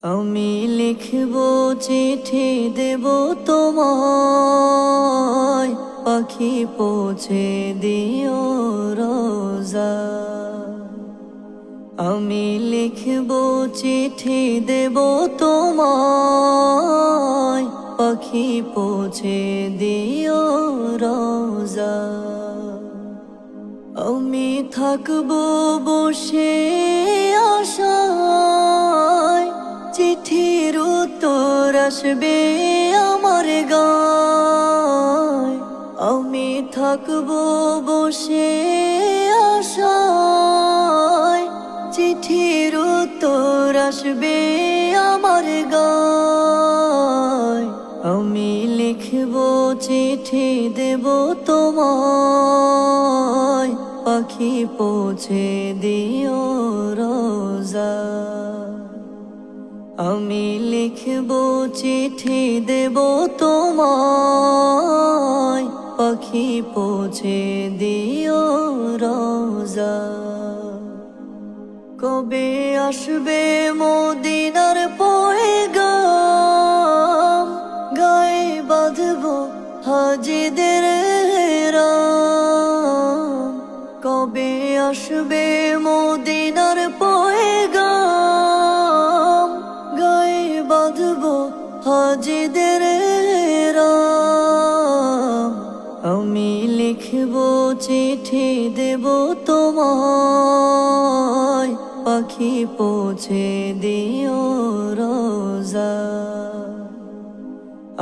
আমি লিখব চিঠি দেব তোমায়, পাখি পৌঁছে দিও রোজা। আমি লিখব চিঠি দেব তোমায়, পাখি পৌঁছে দিও রোজা। আমি থাকবো বসে আশায়, চিঠির উত্তর আসবে আমার গায়। আমি থাকবো বসে আশায়, চিঠির উত্তর আসবে আমার গায়। আমি লিখব চিঠি দেব তোমায়, পাখি পৌঁছে দিও রোজা। আমি লিখব চিঠি দেব তোমায়, পাখি পৌঁছে দিও রোজা। কবে আসবে মদিনার পয়গাম, গায়ে বাঁধব হাজিদের রাম। কবে আসবে মদিনার পয়গাম, গায়ে বাঁধব হাজিদের রাম। আমি লিখব চিঠি দেব তোমায়, পাখি পৌঁছে দিও রোজা।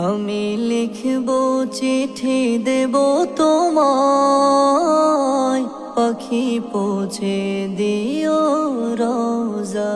আমি লিখব চিঠি দেব তোমায়, পাখি পৌঁছে দিও রোজা।